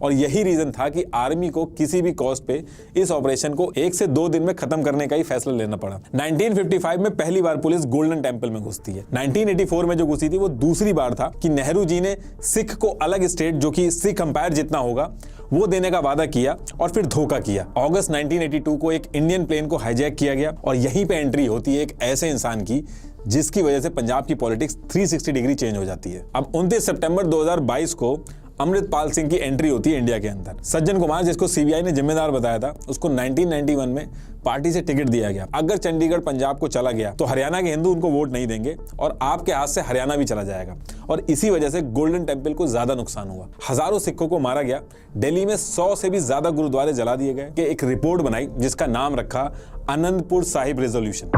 और यही रीजन था कि आर्मी को किसी भी कॉस्ट पे इस ऑपरेशन को 1 से 2 दिन में खत्म करने का ही फैसला लेना पड़ा। 1955 में पहली बार पुलिस गोल्डन टेम्पल में घुसती है। 1984 में जो घुसी थी वो दूसरी बार था कि नेहरू जी ने सिख को अलग स्टेट जो कि सिख अंपायर जितना होगा वो देने का वादा किया और फिर धोखा किया। अगस्त 1982 को एक इंडियन प्लेन को हाईजैक किया गया और यहीं पे एंट्री होती है एक ऐसे इंसान की जिसकी वजह से पंजाब की पॉलिटिक्स 360 डिग्री चेंज हो जाती है। अब 29 सितंबर 2022 को अमृतपाल सिंह की एंट्री होती है इंडिया के अंदर। सज्जन कुमार, जिसको सीबीआई ने जिम्मेदार बताया था, उसको 1991 में पार्टी से टिकट दिया गया। अगर चंडीगढ़ पंजाब को चला गया तो हरियाणा के हिंदू उनको वोट नहीं देंगे और आपके हाथ से हरियाणा भी चला जाएगा। और इसी वजह से गोल्डन टेम्पल को ज्यादा नुकसान हुआ। हजारों सिखों को मारा गया। दिल्ली में 100 से भी ज्यादा गुरुद्वारे जला दिए गए। कि एक रिपोर्ट बनाई जिसका नाम रखा आनंदपुर साहिब रेजोल्यूशन।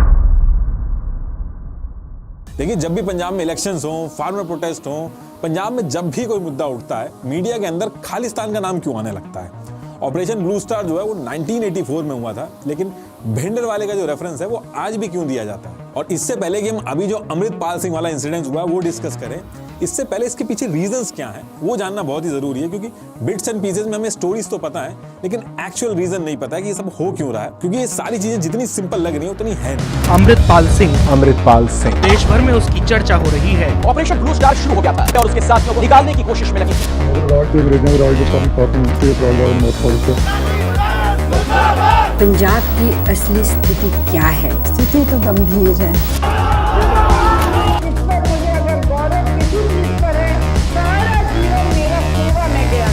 देखिए, जब भी पंजाब में इलेक्शंस हो, फार्मर प्रोटेस्ट हो, पंजाब में जब भी कोई मुद्दा उठता है, मीडिया के अंदर खालिस्तान का नाम क्यों आने लगता है। ऑपरेशन ब्लू स्टार जो है वो 1984 में हुआ था, लेकिन भिंडरवाले का जो रेफरेंस है वो आज भी क्यों दिया जाता है। और इससे पहले कि हम अभी जो अमृतपाल सिंह वाला इंसिडेंट हुआ वो डिस्कस करें, इससे पहले इसके पीछे रीजंस क्या हैं वो जानना बहुत ही जरूरी है। क्योंकि बिट्स एंड पीसेस में हमें स्टोरीज तो पता है, लेकिन एक्चुअल रीजन नहीं पता है कि ये सब हो क्यों रहा है। क्योंकि ये सारी चीजें जितनी सिंपल लग रही है उतनी है नहीं। अमृतपाल सिंह देश भर में उसकी चर्चा हो रही है। ऑपरेशन ब्लू स्टार शुरू हो गया था और उसके साथियों को निकालने की कोशिश में लगी। पंजाब की असली स्थिति क्या है? स्थिति तो गंभीर है। इस पर मुझे अगर गौरव किसी चीज पर है, सारा जीवन मेरा सेवा में गया।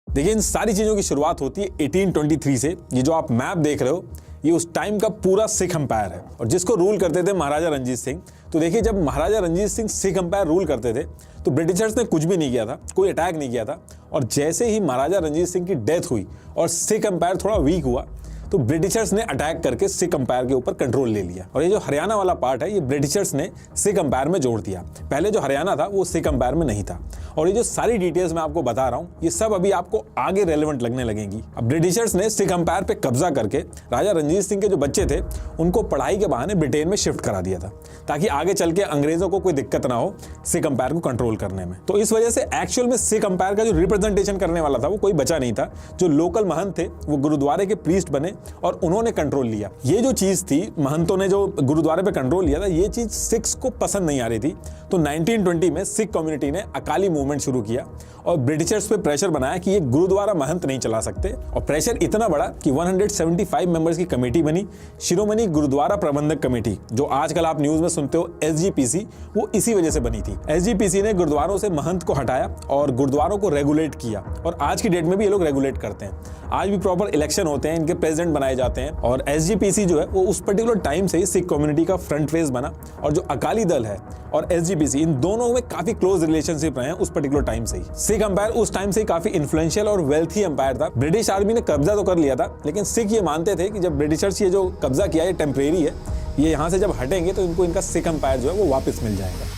देखिए, इन सारी चीजों की शुरुआत होती है 1823 से। ये जो आप मैप देख रहे हो ये उस टाइम का पूरा सिख अंपायर है और जिसको रूल करते थे महाराजा रंजीत सिंह। तो देखिए, जब महाराजा रंजीत सिंह सिख अंपायर रूल करते थे तो ब्रिटिशर्स ने कुछ भी नहीं किया था, कोई अटैक नहीं किया था। और जैसे ही महाराजा रंजीत सिंह की डेथ हुई और सिख अंपायर थोड़ा वीक हुआ तो ब्रिटिशर्स ने अटैक करके सिख अंपायर के ऊपर कंट्रोल ले लिया। और ये जो हरियाणा वाला पार्ट है ये ब्रिटिशर्स ने सिख अंपायर में जोड़ दिया। पहले जो हरियाणा था वो सिख अंपायर में नहीं था। और ये जो सारी डिटेल्स मैं आपको बता रहा हूँ ये सब अभी आपको आगे रेलेवेंट लगने लगेंगी। अब ब्रिटिशर्स ने सिख अंपायर पे कब्जा करके राजा रंजीत सिंह के जो बच्चे थे उनको पढ़ाई के बहाने ब्रिटेन में शिफ्ट करा दिया था, ताकि आगे चल के अंग्रेजों को कोई दिक्कत ना हो सिख अंपायर को कंट्रोल करने में। तो इस वजह से एक्चुअल में सिख अंपायर का जो रिप्रेजेंटेशन करने वाला था वो कोई बचा नहीं था। जो लोकल महंत थे वो गुरुद्वारे के प्रीस्ट बने और उन्होंने कंट्रोल लिया। ये जो चीज थी, महंतों ने जो गुरुद्वारे पे कंट्रोल लिया था, ये चीज सिख्स को पसंद नहीं आ रही थी। तो 1920 में सिख कम्युनिटी ने अकाली मूवमेंट शुरू किया और ब्रिटिशर्स पे प्रेशर बनाया कि ये गुरुद्वारा महंत नहीं चला सकते। और प्रेशर इतना बड़ा कि 175 मेंबर्स की कमेटी बनी, शिरोमणि गुरुद्वारा प्रबंधक कमेटी, जो आजकल आप न्यूज में सुनते हो SGPC, वो इसी वजह से बनी थी। SGPC ने गुरुद्वारों से महंत को हटाया और गुरुद्वारों को रेगुलेट किया। और आज की डेट में भी ये लोग रेगुलेट करते हैं। आज भी प्रॉपर इलेक्शन होते हैं, इनके प्रेसिडेंट बनाए जाते हैं। और SGPC जो है वो उस पर्टिकुलर टाइम से ही सिख कम्युनिटी का फ्रंट फेस बना। और जो अकाली दल है और SGPC, इन दोनों में काफी क्लोज रिलेशनशिप रहे हैं उस पर्टिकुलर टाइम से ही। सिख अंपायर उस टाइम से ही काफी इन्फ्लुएंशियल और वेल्थी अंपायर था। ब्रिटिश आर्मी ने कब्जा तो कर लिया था, लेकिन सिख ये मानते थे कि जब ब्रिटिशर्स ये जो कब्जा किया ये टेम्परेरी है, ये यहाँ से जब हटेंगे तो इनको इनका सिख अंपायर जो है वो वापस मिल जाएगा।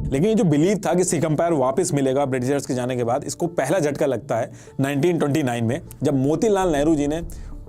लेकिन ये जो बिलीव था कि सिख अंपायर वापस मिलेगा ब्रिटिशर्स के जाने के बाद, इसको पहला झटका लगता है 1929 में, जब मोतीलाल नेहरू जी ने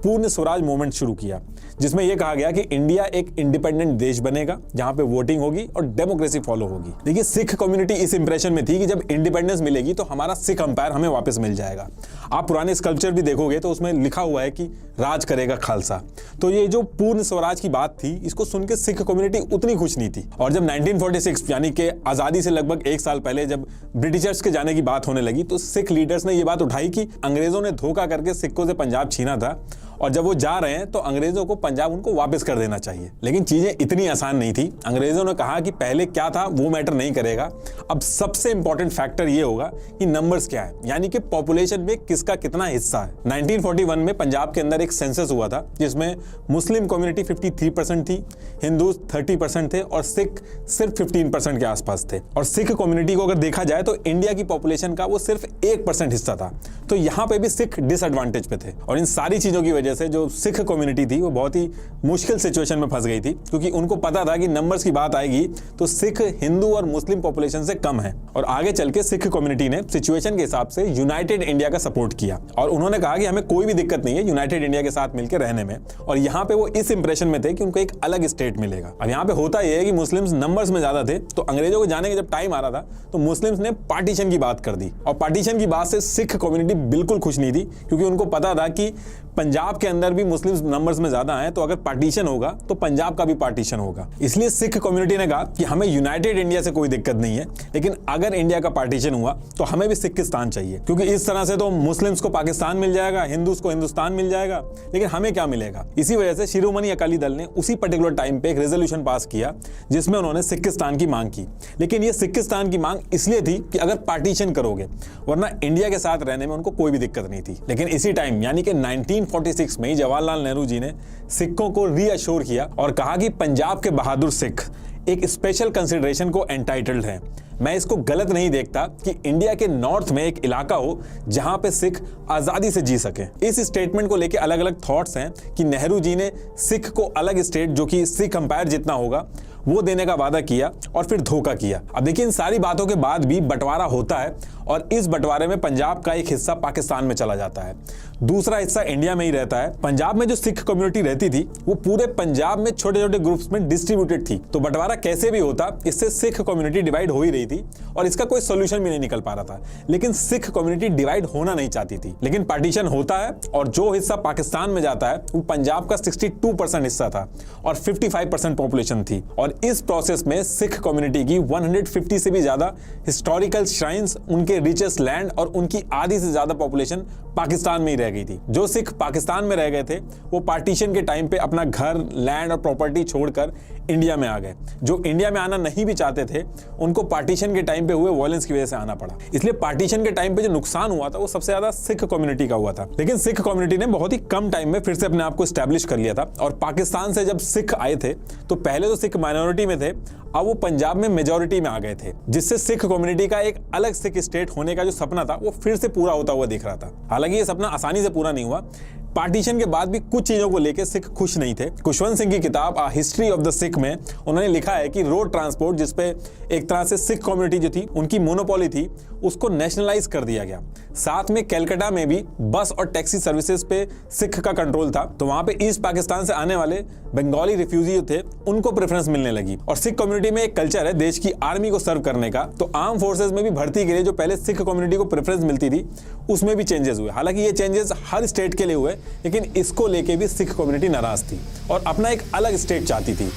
पूर्ण स्वराज मूवमेंट शुरू किया, जिसमें यह कहा गया कि इंडिया एक इंडिपेंडेंट देश बनेगा जहां पे वोटिंग होगी और डेमोक्रेसी फॉलो होगी। देखिए, सिख कम्युनिटी इस इंप्रेशन में थी कि जब इंडिपेंडेंस मिलेगी तो हमारा सिख अंपायर हमें वापस मिल जाएगा। आप पुराने स्कल्पचर भी देखोगे तो उसमें लिखा हुआ है कि राज करेगा खालसा। तो ये जो पूर्ण स्वराज की बात थी, इसको सुन के सिख कम्युनिटी उतनी खुश नहीं थी। और जब 1946 यानी कि आजादी से लगभग 1 साल पहले जब ब्रिटिशर्स के जाने की बात होने लगी तो सिख लीडर्स ने यह बात उठाई कि अंग्रेजों ने धोखा करके सिखों से पंजाब छीना था और जब वो जा रहे हैं तो अंग्रेजों को पंजाब उनको वापस कर देना चाहिए। लेकिन चीजें इतनी आसान नहीं थी। अंग्रेजों ने कहा कि पहले क्या था वो मैटर नहीं करेगा, अब सबसे इंपॉर्टेंट फैक्टर ये होगा कि नंबर्स क्या है, यानी कि पॉपुलेशन में किसका कितना हिस्सा है। 1941 में पंजाब के अंदर एक सेंसस हुआ था जिसमें मुस्लिम कम्युनिटी 53% थी, हिंदू 30% थे और सिख सिर्फ 15% के आसपास थे। और सिख कम्युनिटी को अगर देखा जाए तो इंडिया की पॉपुलेशन का वो सिर्फ 1% हिस्सा था। तो यहाँ पे भी सिख डिसएडवांटेज पे थे। और इन सारी चीजों की वजह वजह से जो सिख कम्युनिटी थी वो बहुत ही मुश्किल सिचुएशन में फंस गई थी, क्योंकि उनको पता था कि नंबर्स की बात आएगी तो सिख हिंदू और मुस्लिम पॉपुलेशन से कम है। और आगे चल के सिख कम्युनिटी ने सिचुएशन के हिसाब से यूनाइटेड इंडिया का सपोर्ट किया और उन्होंने कहा कि हमें कोई भी दिक्कत नहीं है यूनाइटेड इंडिया के साथ मिलकर रहने में। और यहाँ पे वो इस इंप्रेशन में थे कि उनको एक अलग स्टेट मिलेगा। अब यहाँ पे होता यह है कि मुस्लिम्स नंबर्स में ज्यादा थे, तो अंग्रेजों को जाने के जब टाइम आ रहा था तो मुस्लिम्स ने पार्टीशन की बात कर दी। और पार्टीशन की बात से सिख कम्युनिटी बिल्कुल खुश नहीं थी, क्योंकि उनको पता था कि पंजाब के अंदर भी मुस्लिम्स नंबर्स में ज्यादा हैं, तो अगर पार्टीशन होगा तो पंजाब का भी पार्टीशन होगा। इसलिए सिख कम्युनिटी ने कहा कि हमें यूनाइटेड इंडिया से कोई दिक्कत नहीं है, लेकिन अगर इंडिया का पार्टीशन हुआ तो हमें भी सिखिस्तान चाहिए, क्योंकि इस तरह से तो मुस्लिम्स को पाकिस्तान मिल जाएगा, हिंदूज को हिंदुस्तान मिल जाएगा, लेकिन हमें क्या मिलेगा। इसी वजह से शिरोमणि अकाली दल ने उसी पर्टिकुलर टाइम पे एक रेजोल्यूशन पास किया जिसमें उन्होंने सिखिस्तान की मांग की। लेकिन ये सिखिस्तान की मांग इसलिए थी कि अगर पार्टीशन करोगे, वरना इंडिया के साथ रहने में उनको कोई भी दिक्कत नहीं थी। लेकिन इसी टाइम यानी कि 1946 में जवाहरलाल नेहरू जी ने सिखों को रीअश्योर किया और कहा कि पंजाब के बहादुर सिख एक स्पेशल कंसिडरेशन को एंटाइटल्ड है। मैं इसको गलत नहीं देखता कि इंडिया के नॉर्थ में एक इलाका हो जहां पे सिख आजादी से जी सके। इस स्टेटमेंट को लेके अलग अलग थॉट्स हैं कि नेहरू जी ने सिख को अलग स्टेट जो कि सिख अंपायर जितना होगा वो देने का वादा किया और फिर धोखा किया। अब देखिए, इन सारी बातों के बाद भी बंटवारा होता है और इस बंटवारे में पंजाब का एक हिस्सा पाकिस्तान में चला जाता है, दूसरा हिस्सा इंडिया में ही रहता है। पंजाब में जो सिख कम्युनिटी रहती थी वो पूरे पंजाब में छोटे छोटे ग्रुप्स में डिस्ट्रीब्यूटेड थी। तो बंटवारा कैसे भी होता, इससे सिख कम्युनिटी डिवाइड हो ही रही थी और इसका कोई सोल्यूशन भी नहीं निकल पा रहा था। लेकिन सिख कम्युनिटी डिवाइड होना नहीं चाहती थी। लेकिन पार्टीशन होता है और जो हिस्सा पाकिस्तान में जाता है वो पंजाब का 62% हिस्सा था और 55% पॉपुलेशन थी। और इस प्रोसेस में सिख कम्युनिटी की 150 से भी ज्यादा हिस्टोरिकल श्राइन्स, उनके रिचेस्ट लैंड और उनकी आधी से ज्यादा पॉपुलेशन पाकिस्तान में ही रह गई थी। जो सिख पाकिस्तान में रह गए थे वो पार्टीशन के टाइम पे अपना घर, लैंड और प्रॉपर्टी छोड़कर इंडिया में आ गए। जो इंडिया में आना नहीं भी चाहते थे उनको पार्टीशन के टाइम पे हुए वायलेंस की वजह से आना पड़ा। इसलिए पार्टीशन के टाइम पे जो नुकसान हुआ था वो सबसे ज्यादा सिख कम्युनिटी का हुआ था। लेकिन सिख कम्युनिटी ने बहुत ही कम टाइम में फिर से अपने आप को एस्टैब्लिश कर लिया था। और पाकिस्तान से जब सिख आए थे तो पहले तो सिख माइनॉरिटी में थे, अब वो पंजाब में मेजॉरिटी में आ गए थे, जिससे सिख कम्युनिटी का एक अलग सिख स्टेट होने का जो सपना था वो फिर से पूरा होता हुआ दिख रहा था। हालांकि ये सपना आसानी से पूरा नहीं हुआ। पार्टीशन के बाद भी कुछ चीजों को लेकर सिख खुश नहीं थे। खुशवंत सिंह की किताब आ हिस्ट्री ऑफ द सिख में उन्होंने लिखा है कि रोड ट्रांसपोर्ट, जिसपे एक तरह से सिख कम्युनिटी जो थी उनकी मोनोपोली थी, उसको नेशनलाइज कर दिया गया। साथ में कलकत्ता में भी बस और टैक्सी सर्विसेज पे सिख का कंट्रोल था, तो वहां पे ईस्ट पाकिस्तान से आने वाले बंगाली रिफ्यूजी थे उनको प्रेफरेंस मिलने लगी। और सिख कम्युनिटी में एक कल्चर है देश की आर्मी को सर्व करने का, तो आर्म फोर्सेज में भी भर्ती के लिए जो पहले सिख कम्युनिटी को प्रेफरेंस मिलती थी उसमें भी चेंजेस हुए। हालांकि ये चेंजेस हर स्टेट के लिए हुए, लेकिन इसको लेके भी सिख कम्युनिटी नाराज थी और अपना एक अलग स्टेट चाहती थी।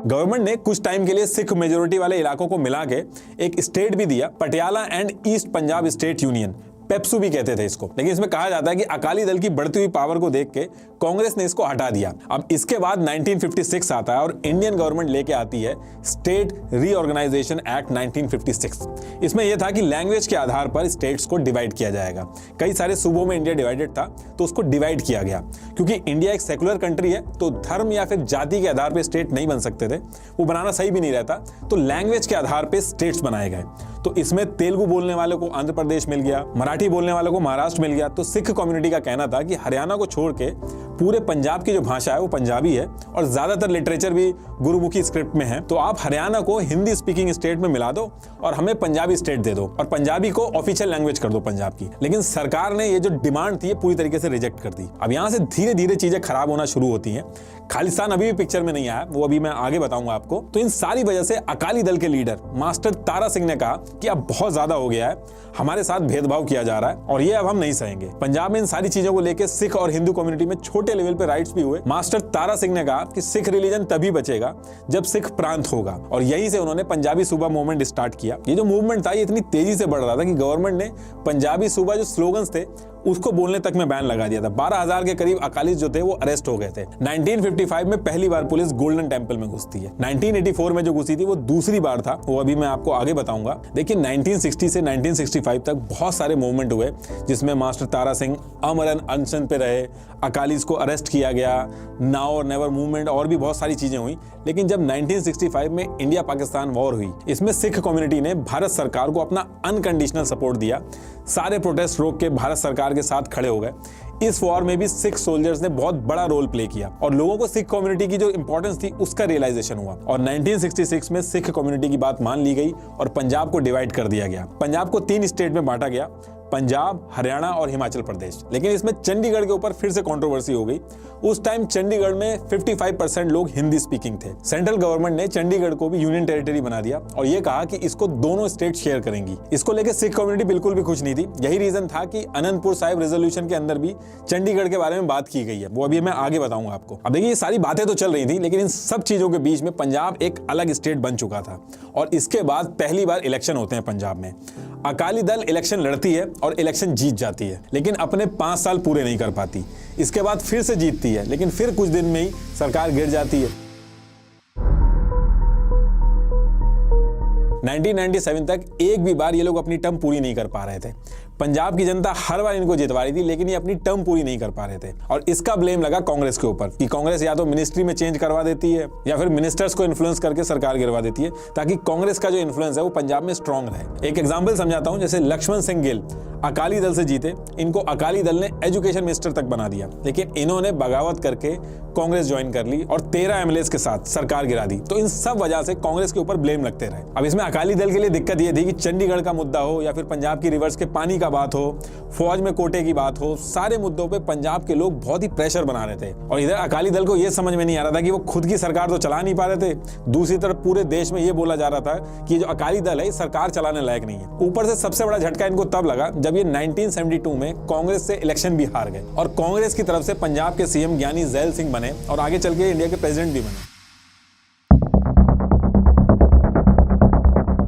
गवर्नमेंट ने कुछ टाइम के लिए सिख मेजोरिटी वाले इलाकों को मिला के एक स्टेट भी दिया, Patiala and east Punjab state union, PEPSU भी कहते थे इसको। लेकिन इसमें कहा जाता है कि अकाली दल की बढ़ती हुई पावर को देख के कांग्रेस ने इसको हटा दिया। अब इसके बाद 1956 आता है और इंडियन गवर्नमेंट लेके आती है स्टेट रीऑर्गेनाइजेशन एक्ट 1956। इसमें यह था कि लैंग्वेज के आधार पर स्टेट्स को डिवाइड किया जाएगा। कई सारे सूबों में इंडिया डिवाइडेड था तो उसको डिवाइड किया गया। क्योंकि इंडिया एक सेकुलर कंट्री है तो धर्म या फिर जाति के आधार पर स्टेट नहीं बन सकते थे, वो बनाना सही भी नहीं रहता, तो लैंग्वेज के आधार पर स्टेट्स बनाए गए। तो इसमें तेलुगु बोलने वालों को आंध्र प्रदेश मिल गया, मराठी बोलने वालों को महाराष्ट्र मिल गया। तो सिख कम्युनिटी का कहना था कि हरियाणा को छोड़ के पूरे पंजाब की जो भाषा है वो पंजाबी है और ज्यादातर लिटरेचर भी गुरुमुखी स्क्रिप्ट में है, तो आप हरियाणा को हिंदी स्पीकिंग स्टेट में मिला दो और हमें पंजाबी स्टेट दे दो और पंजाबी को ऑफिशियल लैंग्वेज कर दो पंजाब की। लेकिन सरकार ने ये जो डिमांड थी ये पूरी तरीके से रिजेक्ट कर दी। अब यहाँ से धीरे धीरे चीजें खराब होना शुरू होती हैं। खालिस्तान अभी भी पिक्चर में नहीं आया, वो अभी मैं आगे बताऊंगा आपको। तो इन सारी वजह से अकाली दल के लीडर मास्टर तारा सिंह ने कहा कि अब बहुत ज्यादा हो गया है, हमारे साथ भेदभाव किया जा रहा है और ये अब हम नहीं सहेंगे। पंजाब में इन सारी चीजों को लेकर सिख और हिंदू कम्युनिटी में छोटे लेवल पे राइट्स भी हुए। मास्टर तारा सिंह ने कहा कि सिख रिलीजन तभी बचेगा जब सिख प्रांत होगा और यहीं से उन्होंने पंजाबी सूबा मूवमेंट स्टार्ट किया। ये जो मूवमेंट था ये इतनी तेजी से बढ़ रहा था कि गवर्नमेंट ने पंजाबी सूबा जो स्लोगन्स थे उसको बोलने तक में बैन लगा दिया था। 12,000 के करीब अकालीस जो थे वो अरेस्ट हो गए थे। 1955 में पहली बार पुलिस गोल्डन टेम्पल में घुसती है। 1984 में जो घुसी थी वो दूसरी बार था, वो अभी मैं आपको आगे बताऊंगा। देखिए 1960 से 1965 तक बहुत सारे मूवमेंट हुए जिसमें मास्टर तारा सिंह अमरन अनशन पे रहे, अकालीस को अरेस्ट किया गया, नाउ और नेवर मूवमेंट और भी बहुत सारी चीजें हुई। लेकिन जब 1965 में इंडिया पाकिस्तान वॉर हुई, इसमें सिख कम्युनिटी ने भारत सरकार को अपना अनकंडीशनल सपोर्ट दिया, सारे प्रोटेस्ट रोक के भारत सरकार के साथ खड़े हो गए। इस वॉर में भी सिख सोल्जर्स ने बहुत बड़ा रोल प्ले किया और लोगों को सिख कम्युनिटी की जो इंपॉर्टेंस थी उसका रियलाइजेशन हुआ और 1966 में सिख कम्युनिटी की बात मान ली गई और पंजाब को डिवाइड कर दिया गया। पंजाब को 3 स्टेट में बांटा गया, पंजाब, हरियाणा और हिमाचल प्रदेश। लेकिन इसमें चंडीगढ़ के ऊपर फिर से कंट्रोवर्सी हो गई। उस टाइम चंडीगढ़ में 55% लोग हिंदी स्पीकिंग थे। सेंट्रल गवर्नमेंट ने चंडीगढ़ को भी यूनियन टेरिटरी बना दिया और ये कहा कि इसको दोनों स्टेट शेयर करेंगी। इसको लेकर सिख कम्युनिटी बिल्कुल भी खुश नहीं थी। यही रीजन था कि अनंतपुर साहिब रेजोल्यूशन के अंदर भी चंडीगढ़ के बारे में बात की गई है, वो अभी मैं आगे बताऊंगा आपको। अब देखिए ये सारी बातें तो चल रही थी, लेकिन इन सब चीजों के बीच में पंजाब एक अलग स्टेट बन चुका था और इसके बाद पहली बार इलेक्शन होते हैं पंजाब में। अकाली दल इलेक्शन लड़ती है और इलेक्शन जीत जाती है, लेकिन अपने 5 साल पूरे नहीं कर पाती। इसके बाद फिर से जीतती है, लेकिन फिर कुछ दिन में ही सरकार गिर जाती है। 1997 तक एक भी बार ये लोग अपनी टर्म पूरी नहीं कर पा रहे थे। पंजाब की जनता हर बार इनको जितवा रही थी, लेकिन ये अपनी टर्म पूरी नहीं कर पा रहे थे और इसका ब्लेम लगा कांग्रेस के ऊपर कि कांग्रेस या तो मिनिस्ट्री में चेंज करवा देती है या फिर मिनिस्टर्स को इन्फ्लुएंस करके सरकार गिरवा देती है, ताकि कांग्रेस का जो इन्फ्लुएंस है वो पंजाब में स्ट्रांग रहे। एक एग्जाम्पल समझाता हूं, जैसे लक्ष्मण सिंह गिल अकाली दल से जीते, इनको अकाली दल ने एजुकेशन मिनिस्टर तक बना दिया, लेकिन इन्होंने बगावत करके कांग्रेस ज्वाइन कर ली और 13 एमएलए के साथ सरकार गिरा दी। तो इन सब वजह से कांग्रेस के ऊपर ब्लेम लगते रहे। अब इसमें अकाली दल के लिए दिक्कत यह थी कि चंडीगढ़ का मुद्दा हो या फिर पंजाब की रिवर्स के पानी का बात हो, फौज में कोटे की बात हो, सारे मुद्दों पे पंजाब के लोग बहुत ही प्रेशर बना रहे थे और इधर अकाली दल को यह समझ में नहीं आ रहा था कि वो खुद की सरकार तो चला नहीं पा रहे थे, दूसरी तरफ पूरे देश में यह बोला जा रहा था कि जो अकाली दल है सरकार चलाने लायक नहीं है। ऊपर से सबसे बड़ा झटका इनको तब लगा जब ये 1972 में कांग्रेस से इलेक्शन भी हार गए और कांग्रेस की तरफ से पंजाब के सीएम ज्ञानी जैल सिंह बने और आगे चल के इंडिया के प्रेसिडेंट भी बने।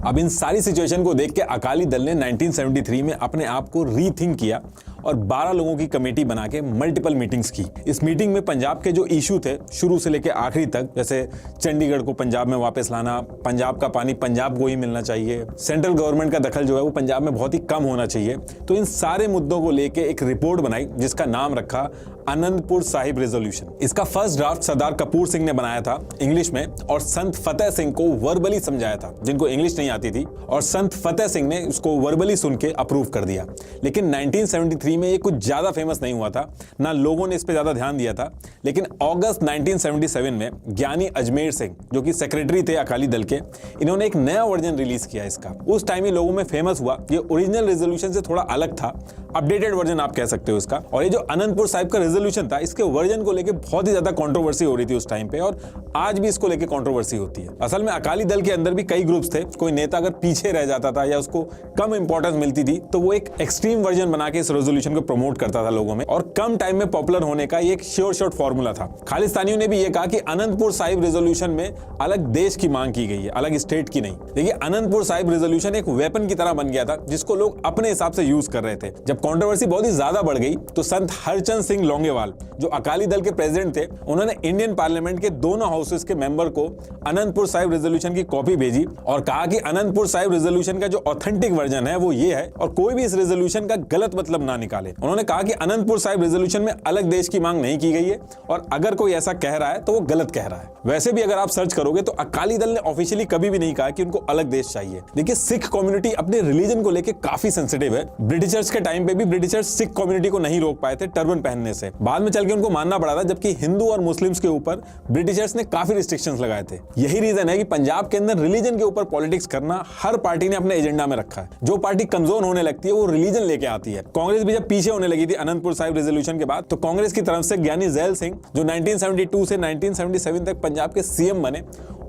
अब इन सारी सिचुएशन को देख के अकाली दल ने 1973 में अपने आप को रीथिंक किया और 12 लोगों की कमेटी बना के मल्टीपल मीटिंग्स की। इस मीटिंग में पंजाब के जो इशू थे शुरू से लेकर आखिरी तक, जैसे चंडीगढ़ को पंजाब में वापस लाना, पंजाब का पानी पंजाब को ही मिलना चाहिए, सेंट्रल गवर्नमेंट का दखल जो है वो पंजाब में बहुत ही कम होना चाहिए, तो इन सारे मुद्दों को लेके एक रिपोर्ट बनाई जिसका नाम रखा अनंतपुर साहिब रेजोल्यूशन। इसका फर्स्ट ड्राफ्ट सरदार कपूर सिंह ने बनाया था इंग्लिश में और संत फतेह सिंह को वर्बली समझाया था, जिनको इंग्लिश नहीं आती थी, और संत फतेह सिंह ने उसको वर्बली सुन के अप्रूव कर दिया। लेकिन 1973 में ये कुछ ज्यादा फेमस नहीं हुआ था, ना लोगों ने इस पे ज्यादा ध्यान दिया था। लेकिन अगस्त 1977 में ज्ञानी अजमेर सिंह, जो कि सेक्रेटरी थे अकाली दल के, इन्होंने एक नया वर्जन रिलीज किया इसका। उस टाइम ही लोगों में फेमस हुआ। ये ओरिजिनल रेजोल्यूशन से थोड़ा अलग था, अपडेटेड वर्जन आप कह सकते हो इसका। और ये जो अनंतपुर साहिब का रेजोल्यूशन था, इसके वर्जन को लेके बहुत ही ज्यादा कंट्रोवर्सी हो रही थी उस टाइम पे, और आज भी इसको लेके कंट्रोवर्सी होती है। असल में अकाली दल के अंदर भी कई ग्रुप्स थे। कोई नेता अगर पीछे रह जाता था या उसको कम इंपॉर्टेंस मिलती थी तो वो एक एक्सट्रीम वर्जन बना के इस रेजोल्यूशन को प्रमोट करता था लोगों में, और कम टाइम में पॉपुलर होने का ये एक श्योर शॉट फॉर्मूला था। खालिस्तानियों ने भी ये कहा कि अनंतपुर साहिब रेजोल्यूशन में अलग देश की मांग की गई है, अलग स्टेट की नहीं। देखिए अनंतपुर साहिब रेजोल्यूशन एक वेपन की तरह बन गया था जिसको लोग अपने हिसाब से यूज कर रहे थे। जब कंट्रोवर्सी बहुत ही ज्यादा बढ़ गई तो संत हरचंद सिंह लोंगेवाल, जो अकाली दल के प्रेसिडेंट थे, उन्होंने इंडियन पार्लियामेंट के दोनों हाउसेस के मेंबर को अनंतपुर साहिब रेजोल्यूशन की कॉपी भेजी और कहा कि अनंतपुर साहिब रेजोल्यूशन का जो ऑथेंटिक वर्जन है वो ये है और कोई भी इस रेजोल्यूशन का गलत मतलब ना निकाले। उन्होंने कहा कि अनंतपुर साहिब रेजोल्यूशन में अलग देश की मांग नहीं की गई है और अगर कोई ऐसा कह रहा है तो वो गलत कह रहा है। वैसे भी अगर आप सर्च करोगे तो अकाली दल ने ऑफिशियली कभी भी नहीं कहा कि उनको अलग देश चाहिए। देखिए सिख कम्युनिटी अपने रिलीजन को लेकर काफी सेंसिटिव है। ब्रिटिशर्स के टाइम पे भी ब्रिटिशर्स सिख कम्युनिटी को नहीं रोक पाए थे टर्बन पहनने से, बाद में चल के उनको मानना पड़ा था, जबकि हिंदू और मुस्लिम्स के ऊपर ब्रिटिशर्स ने काफी रिस्ट्रिक्शंस लगाए थे। यही रीजन है कि पंजाब के अंदर रिलीजन के ऊपर पॉलिटिक्स करना हर पार्टी ने अपने एजेंडा में रखा है। जो पार्टी कमजोर होने लगती है वो रिलीजन लेके आती है। कांग्रेस भी जब पीछे होने लगी थी अनंतपुर साहिब रेजोल्यूशन के बाद, तो कांग्रेस की तरफ से ज्ञानी जैल सिंह, जो 1972 से 1977 तक पंजाब के सीएम बने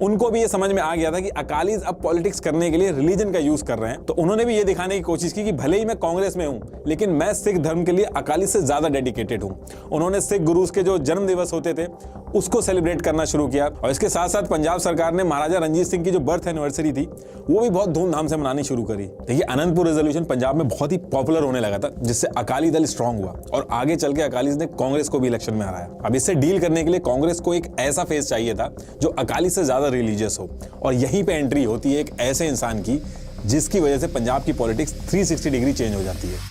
उनको भी ये समझ में आ गया था कि अकालीज अब पॉलिटिक्स करने के लिए रिलीजन का यूज कर रहे हैं। तो उन्होंने भी ये दिखाने की कोशिश की कि भले ही मैं कांग्रेस में हूं, लेकिन मैं सिख धर्म के लिए अकाली से ज्यादा डेडिकेटेड हूं। उन्होंने सिख गुरुज के जो जन्म दिवस होते थे उसको सेलिब्रेट करना शुरू किया, और इसके साथ साथ पंजाब सरकार ने महाराजा रंजीत सिंह की जो बर्थ एनिवर्सरी थी वो भी बहुत धूमधाम से मनानी शुरू करी। देखिए, अनंतपुर रेजोल्यूशन पंजाब में बहुत ही पॉपुलर होने लगा था, जिससे अकाली दल स्ट्रांग हुआ और आगे चल के अकालीज ने कांग्रेस को भी इलेक्शन में हराया। अब इससे डील करने के लिए कांग्रेस को एक ऐसा फेस चाहिए था जो अकाली से ज्यादा रिलीजियस हो, और यहीं पे एंट्री होती है एक ऐसे इंसान की जिसकी वजह से पंजाब की पॉलिटिक्स 360 डिग्री चेंज हो जाती है।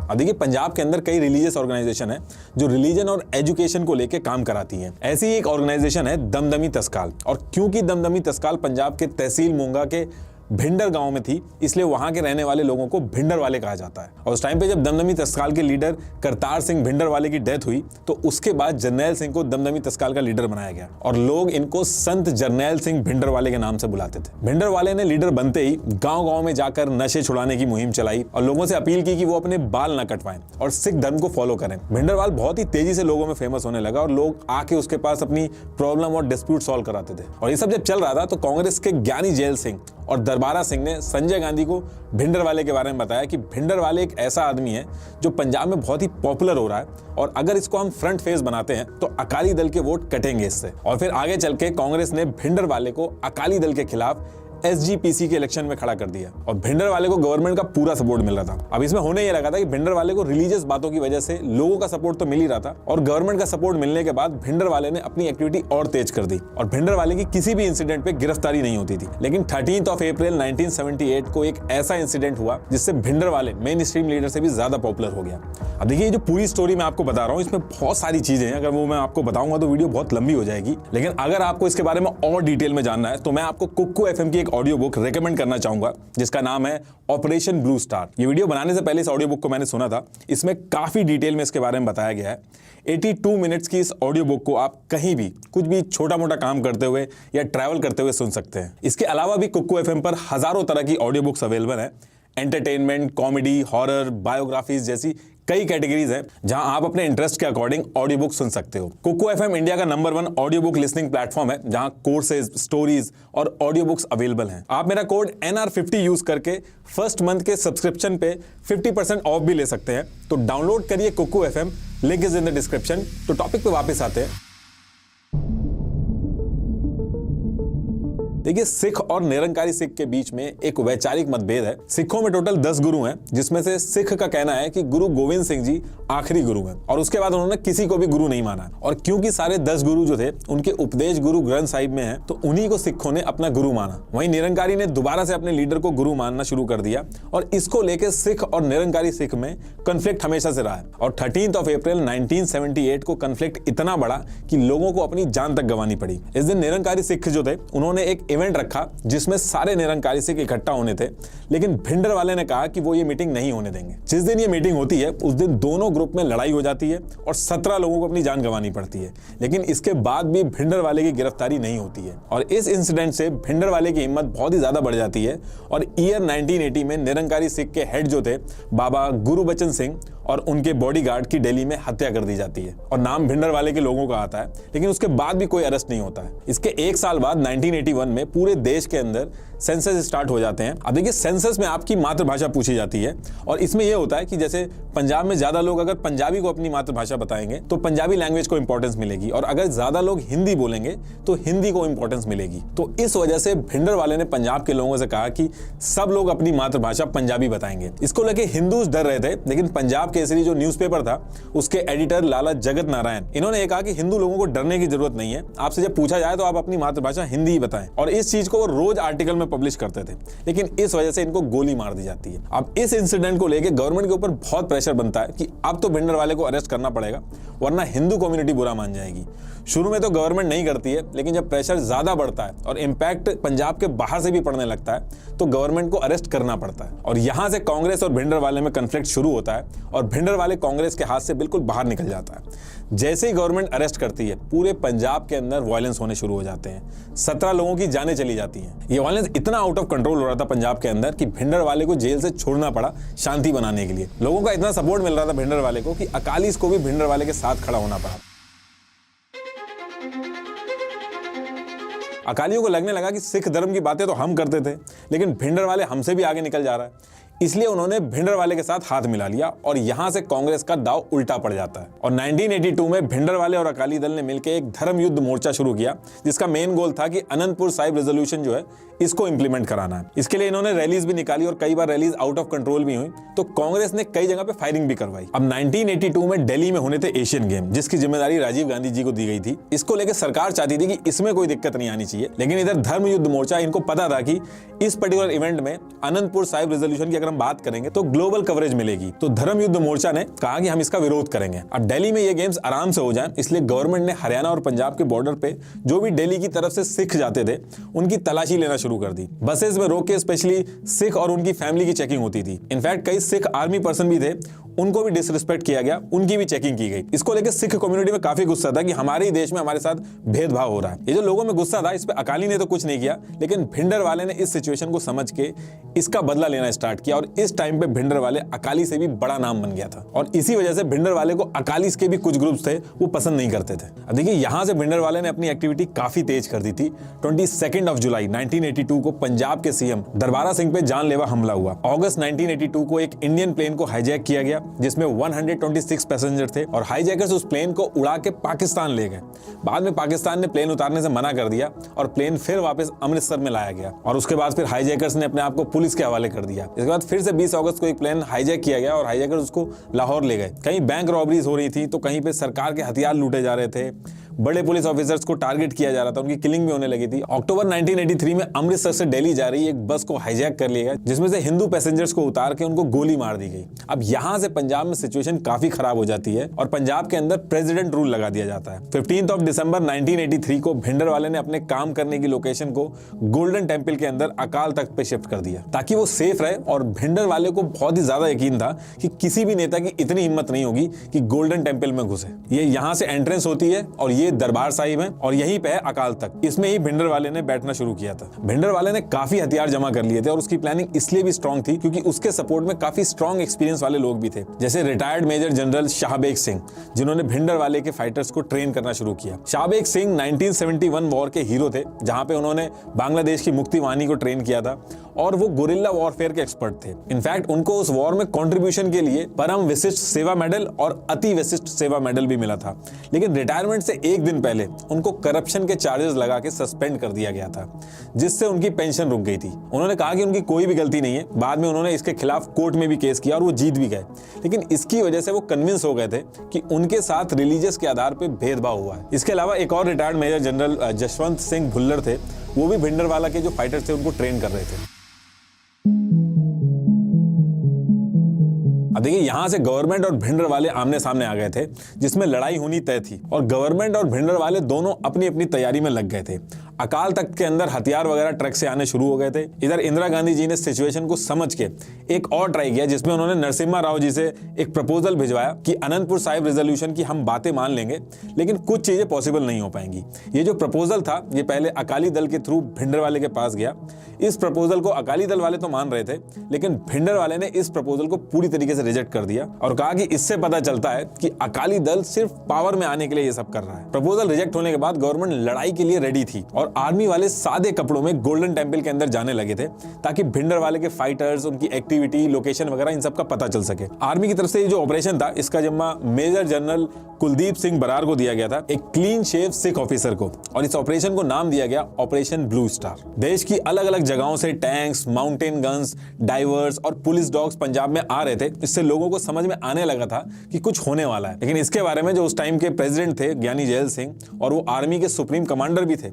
अब देखिए, पंजाब के अंदर कई रिलीजियस ऑर्गेनाइजेशन है जो रिलीजन और एजुकेशन को लेके काम कराती हैं। ऐसी एक ऑर्गेनाइजेशन है दमदमी तस्काल, और क्योंकि दमदमी तस्काल पंजाब के तहसील मूंगा के भिंडर गांव में थी, इसलिए वहां के रहने वाले लोगों को भिंडर वाले कहा जाता है। और उस टाइम पे जब दमदमी तस्काल के लीडर करतार सिंह भिंडर वाले की डेथ हुई, तो उसके बाद जरनैल सिंह को दमदमी तस्काल का लीडर बनाया गया, और लोग इनको संत जरनैल सिंह भिंडर वाले के नाम से बुलाते थे। भिंडर वाले ने लीडर बनते ही गाँव-गाँव में जाकर नशे छुड़ाने की मुहिम चलाई और लोगों से अपील की कि वो अपने बाल न कटवाएं और सिख धर्म को फॉलो करें। भिंडरवाल बहुत ही तेजी से लोगों में फेमस होने लगा और लोग आके उसके पास अपनी प्रॉब्लम और डिस्प्यूट सॉल्व कराते थे। और ये सब जब चल रहा था तो कांग्रेस के ज्ञानी जैल सिंह और दरबारा सिंह ने संजय गांधी को भिंडर वाले के बारे में बताया कि भिंडर वाले एक ऐसा आदमी है जो पंजाब में बहुत ही पॉपुलर हो रहा है, और अगर इसको हम फ्रंट फेस बनाते हैं तो अकाली दल के वोट कटेंगे इससे। और फिर आगे चल के कांग्रेस ने भिंडर वाले को अकाली दल के खिलाफ SGPC के इलेक्शन में खड़ा कर दिया, और भिंडर वाले को गवर्नमेंट का पूरा सपोर्ट मिल रहा था। अब इसमें होने ये लगा था कि भिंडर वाले को रिलीजियस बातों की वजह से लोगों का सपोर्ट तो मिल ही रहा था, और गवर्नमेंट का सपोर्ट मिलने के बाद भिंडर वाले ने अपनी एक्टिविटी और तेज कर दी, और भिंडर वाले की किसी भी इंसिडेंट पे गिरफ्तारी नहीं होती थी। लेकिन 13 अप्रैल 1978 को एक ऐसा इंसिडेंट हुआ जिससे भिंडर वाले मेन स्ट्रीम लीडर से भी ज्यादा पॉपुलर हो गया। अब देखिए, जो पूरी स्टोरी मैं आपको बता रहा हूँ इसमें बहुत सारी चीजें हैं, अगर वो मैं आपको बताऊंगा तो वीडियो बहुत लंबी हो जाएगी। लेकिन अगर आपको इसके बारे में और डिटेल में जानना है तो मैं आपको कुक्कू FM की एक ऑडियो बुक रेकमेंड करना चाहूंगा जिसका नाम है ऑपरेशन ब्लू स्टार। ये वीडियो बनाने से पहले इस ऑडियो बुक को मैंने सुना था, इसमें काफी डिटेल में इसके बारे में बताया गया है। 82 मिनट्स की इस ऑडियो बुक को आप कहीं भी कुछ भी छोटा मोटा काम करते हुए या ट्रैवल करते हुए सुन सकते हैं। इसके अलावा भी कुक्कू FM पर हजारों तरह की ऑडियो बुक्स अवेलेबल है। एंटरटेनमेंट, कॉमेडी, हॉरर, बायोग्राफीज जैसी कई कैटेगरीज हैं जहां आप अपने इंटरेस्ट के अकॉर्डिंग ऑडियो बुक सुन सकते हो। कुक्कू FM इंडिया का number 1 audio book listening platform है जहां कोर्सेज, स्टोरीज और ऑडियो बुक्स अवेलेबल हैं। आप मेरा कोड NR50 यूज करके फर्स्ट मंथ के सब्सक्रिप्शन पे 50% ऑफ भी ले सकते हैं। तो डाउनलोड करिए कुक्कू FM, link is in the description. तो टॉपिक पे वापस आते हैं। देखिए, सिख और निरंकारी सिख के बीच में एक वैचारिक मतभेद है। सिखों में टोटल 10 गुरु हैं, जिसमें से सिख का कहना है कि गुरु गोविंद सिंह जी आखिरी गुरु हैं, और उसके बाद उन्होंने किसी को भी गुरु नहीं माना। और क्योंकि सारे 10 गुरु जो थे उनके उपदेश गुरु ग्रंथ साहिब में है, तो उन्हीं को सिखों ने अपना गुरु माना। वहीं निरंकारी ने दोबारा से अपने लीडर को गुरु मानना शुरू कर दिया, और इसको लेकर सिख और निरंकारी सिख में कंफ्लिक्ट हमेशा से रहा है। और 13 अप्रैल 1978 को कंफ्लिक्ट इतना बड़ा कि लोगों को अपनी जान तक गंवानी पड़ी। इस दिन निरंकारी सिख जो थे उन्होंने एक इवेंट रखा जिसमें सारे निरंकारी सिख इकट्ठा होने थे, लेकिन भिंडर वाले ने कहा कि वो ये मीटिंग नहीं होने देंगे। जिस दिन ये मीटिंग होती है उस दिन दोनों ग्रुप में लड़ाई हो जाती है और 17 लोगों को अपनी जान गंवानी पड़ती है। लेकिन इसके बाद भी भिंडर वाले की गिरफ्तारी नहीं होती है, और इस इंसिडेंट से भिंडर वाले की हिम्मत बहुत ही ज्यादा बढ़ जाती है। और ईयर 1980 में निरंकारी सिख के हेड जो थे बाबा गुरुबचन सिंह और उनके बॉडीगार्ड की दिल्ली में हत्या कर दी जाती है, और नाम भिंडर वाले के लोगों का आता है। लेकिन उसके बाद भी कोई अरेस्ट नहीं होता है। इसके एक साल बाद 1981 में पूरे देश के अंदर सेंसस स्टार्ट हो जाते हैं। अब देखिए, सेंसस में आपकी मातृभाषा पूछी जाती है, और इसमें यह होता है कि जैसे पंजाब में ज्यादा लोग अगर पंजाबी को अपनी मातृभाषा बताएंगे तो पंजाबी लैंग्वेज को इंपॉर्टेंस मिलेगी, और अगर ज्यादा लोग हिंदी बोलेंगे तो हिंदी को इंपॉर्टेंस मिलेगी। तो इस वजह से भिंडर वाले ने पंजाब के लोगों से कहा कि सब लोग अपनी मातृभाषा पंजाबी बताएंगे। इसको लेके हिंदूज डर रहे थे, लेकिन पंजाब केसरी जो न्यूज़पेपर था उसके एडिटर लाला जगत नारायण, इन्होंने ये कहा कि हिंदू लोगों को डरने की जरूरत नहीं है, आपसे जब पूछा जाए तो आप अपनी मातृभाषा हिंदी ही बताएं। और इस चीज को वो रोज आर्टिकल में पब्लिश करते थे, लेकिन इस वजह से इनको गोली मार दी जाती है। अब इस इंसिडेंट को लेकर गवर्नमेंट के ऊपर बहुत प्रेशर बनता है कि अब तो भिंडर वाले को अरेस्ट करना पड़ेगा, वरना हिंदू कम्युनिटी बुरा मान जाएगी। शुरू में तो गवर्नमेंट नहीं करती है, लेकिन जब प्रेशर ज्यादा बढ़ता है और इम्पैक्ट पंजाब के बाहर से भी पड़ने लगता है तो गवर्नमेंट को अरेस्ट करना पड़ता है। और यहां से कांग्रेस और भिंडरवाले में कन्फ्लिक्ट शुरू होता है और भिंडरवाले कांग्रेस के हाथ से बिल्कुल बाहर निकल जाता है। जैसे ही गवर्नमेंट अरेस्ट करती है, पूरे पंजाब के अंदर वायलेंस होने शुरू हो जाते हैं। 17 लोगों की जानें चली जाती हैं। ये वायलेंस इतना आउट ऑफ कंट्रोल हो रहा था पंजाब के अंदर कि भिंडरवाले को जेल से छोड़ना पड़ा शांति बनाने के लिए। लोगों का इतना सपोर्ट मिल रहा था भिंडरवाले को कि अकालीस को भी भिंडरवाले के साथ खड़ा होना पड़ा। अकालियों को लगने लगा कि सिख धर्म की बातें तो हम करते थे, लेकिन भिंडरवाले हमसे भी आगे निकल जा रहा है, इसलिए उन्होंने भिंडरवाले के साथ हाथ मिला लिया और यहां से कांग्रेस का दाव उल्टा पड़ जाता है। और 1982 में भिंडरवाले और अकाली दल ने मिलकर एक धर्म युद्ध मोर्चा शुरू किया, जिसका मेन गोल था कि आनंदपुर साहिब रेजोल्यूशन जो है इसको इंप्लीमेंट कराना है। इसके लिए इन्होंने रैलीज भी निकाली और कई बार रैलीज आउट ऑफ कंट्रोल भी हुई, तो कांग्रेस ने कई जगह पे फायरिंग भी करवाई। अब 1982 में दिल्ली में होने थे एशियन गेम, जिसकी जिम्मेदारी राजीव गांधी जी को दी गई थी। इसको लेकर सरकार चाहती थी कि इसमें कोई दिक्कत नहीं आनी चाहिए, लेकिन इधर धर्म युद्ध मोर्चा, इनको पता था कि इस पर्टिकुलर इवेंट में आनंदपुर साहिब रेजोल्यूशन की अगर हम बात करेंगे तो ग्लोबल कवरेज मिलेगी। तो धर्म युद्ध मोर्चा ने कहा कि हम इसका विरोध करेंगे। अब दिल्ली में ये गेम्स आराम से हो जाएं, इसलिए गवर्नमेंट ने हरियाणा और पंजाब के बॉर्डर पे जो भी दिल्ली की तरफ से सिख जाते थे उनकी तलाशी लेना शुरू कर दी। बसेस में रोक के स्पेशली सिख और उनकी फैमिली की चेकिंग होती थी। इनफैक्ट कई सिख आर्मी पर्सन भी थे, उनको भी डिसरिस्पेक्ट किया गया, उनकी भी चेकिंग की गई। इसको लेकर सिख कम्युनिटी में काफी गुस्सा था कि हमारे ही देश में हमारे साथ भेदभाव हो रहा है। ये जो लोगों में गुस्सा था, इस पे अकाली ने तो कुछ नहीं किया, लेकिन भिंडरवाले ने इस सिचुएशन को समझ के इसका बदला लेना स्टार्ट किया और इस टाइम पे भिंडरवाले अकाली से भी बड़ा नाम बन गया था। और इसी वजह से भिंडरवाले को अकाली के भी कुछ ग्रुप्स थे वो पसंद नहीं करते थे। अब देखिए, यहां से भिंडरवाले ने अपनी एक्टिविटी काफी तेज कर दी थी। 22 जुलाई 1982 को पंजाब के सीएम दरबारा सिंह पे जानलेवा हमला हुआ। अगस्त 1982 को एक इंडियन प्लेन को हाईजैक किया गया, जिसमें 126 पैसेंजर थे और हाईजैकर्स उस प्लेन को उड़ा के पाकिस्तान ले गए। बाद में पाकिस्तान ने प्लेन उतारने से मना कर दिया और प्लेन फिर वापस अमृतसर में लाया गया और उसके बाद फिर हाईजैकर्स ने अपने आप को पुलिस के हवाले कर दिया। इसके बाद फिर से 20 अगस्त को एक प्लेन हाईजैक किया गया और हाईजैकर्स उसको लाहौर ले गए। कहीं बैंक रॉबरीज हो रही थी, तो कहीं पे सरकार के हथियार लूटे जा रहे थे, बड़े पुलिस ऑफिसर्स को टारगेट किया जा रहा था, उनकी किलिंग भी होने लगी थी। अक्टूबर 1983 में अमृतसर से दिल्ली जा रही एक बस को हाईजैक कर लिया गया, जिसमें से हिंदू पैसेंजर्स को उतार के उनको गोली मार दी गई। अब यहां से पंजाब में सिचुएशन काफी खराब हो जाती है और पंजाब के अंदर प्रेसिडेंट रूल लगा दिया जाता है। 15 दिसंबर 1983 को भिंडरवाले ने अपने काम करने की लोकेशन को गोल्डन टेम्पल के अंदर अकाल तख्त पे शिफ्ट कर दिया, ताकि वो सेफ रहे। और भिंडरवाले को बहुत ही ज्यादा यकीन था कि किसी भी नेता की इतनी हिम्मत नहीं होगी कि गोल्डन टेम्पल में घुसे। ये यहां से एंट्रेंस होती है और ये दरबार साहिब है और यहीं पे है अकाल तख्त। इसमें ही भिंडरवाले ने बैठना शुरू किया था। भिंडरवाले ने काफी हथियार जमा कर लिए थे और उसकी प्लानिंग इसलिए भी स्ट्रांग थी क्योंकि उसके सपोर्ट में काफी स्ट्रांग एक्सपीरियंस वाले लोग भी थे, जैसे retired major general Shahbeg Singh, जिन्होंने भिंडरवाले के फाइटर्स को ट्रेन करना शुरू किया। शाहबेग सिंह 1971 वॉर के हीरो थे, जहां पे उन्होंने बांग्लादेश की मुक्ति वाहिनी को ट्रेन किया था और वो गोरिल्ला वॉरफेयर के एक्सपर्ट थे। इनफैक्ट उनको उस वॉर में कंट्रीब्यूशन के लिए परम विशिष्ट सेवा मेडल और अति विशिष्ट सेवा मेडल भी मिला था। लेकिन रिटायरमेंट से एक दिन पहले उनको करप्शन के चार्जेस लगा के सस्पेंड कर दिया गया था, जिससे उनकी पेंशन रुक गई थी। उन्होंने कहा कि उनकी कोई भी गलती नहीं है। बाद में उन्होंने इसके खिलाफ कोर्ट में भी केस किया और वो जीत भी गए, लेकिन इसकी वजह से वो कन्विंस हो गए थे कि उनके साथ रिलीजियस के आधार पर भेदभाव हुआ है। इसके अलावा एक और retired major general Jaswant Singh Bhullar थे, वो भी भिंडरवाला के जो फाइटर्स थे उनको ट्रेन कर रहे थे। अब देखिए, यहां से गवर्नमेंट और भिंडरवाले आमने सामने आ गए थे, जिसमें लड़ाई होनी तय थी और गवर्नमेंट और भिंडरवाले दोनों अपनी अपनी तैयारी में लग गए थे। अकाल तख्त के अंदर हथियार वगैरह ट्रक से आने शुरू हो गए थे। इधर इंदिरा गांधी जी ने सिचुएशन को समझ के एक और ट्राई किया, जिसमें उन्होंने नरसिम्हा राव जी से एक प्रपोजल भिजवाया कि आनंदपुर साहिब रेजोल्यूशन की हम बातें मान लेंगे, लेकिन कुछ चीजें पॉसिबल नहीं हो पाएंगी। ये जो प्रपोजल था, ये पहले अकाली दल के थ्रू भिंडरवाले के पास गया। इस प्रपोजल को अकाली दल वाले तो मान रहे थे, लेकिन भिंडरवाले ने इस प्रपोजल को पूरी तरीके से रिजेक्ट कर दिया और कहा कि इससे पता चलता है कि अकाली दल सिर्फ पावर में आने के लिए ये सब कर रहा है। प्रपोजल रिजेक्ट होने के बाद गवर्नमेंट लड़ाई के लिए रेडी थी और आर्मी वाले सादे कपड़ों में गोल्डन टेम्पल के अंदर जाने लगे थे, ताकि भिंडरवाले के फाइटर्स, उनकी एक्टिविटी, लोकेशन वगैरह इन सब का पता चल सके। आर्मी की तरफ से ये जो ऑपरेशन था, इसका जिम्मा मेजर जनरल कुलदीप सिंह बरार को दिया गया था, एक क्लीन शेव सिख ऑफिसर को, और इस ऑपरेशन को नाम दिया गया ऑपरेशन ब्लू स्टार। देश की अलग अलग जगहों से टैंक्स, माउंटेन गन्स, डाइवर्स और पुलिस डॉग्स पंजाब में आ रहे थे। इससे लोगों को समझ में आने लगा था कि कुछ होने वाला है। लेकिन इसके बारे में जो उस टाइम के प्रेसिडेंट थे ज्ञानी जैल सिंह और वो आर्मी के सुप्रीम कमांडर भी थे,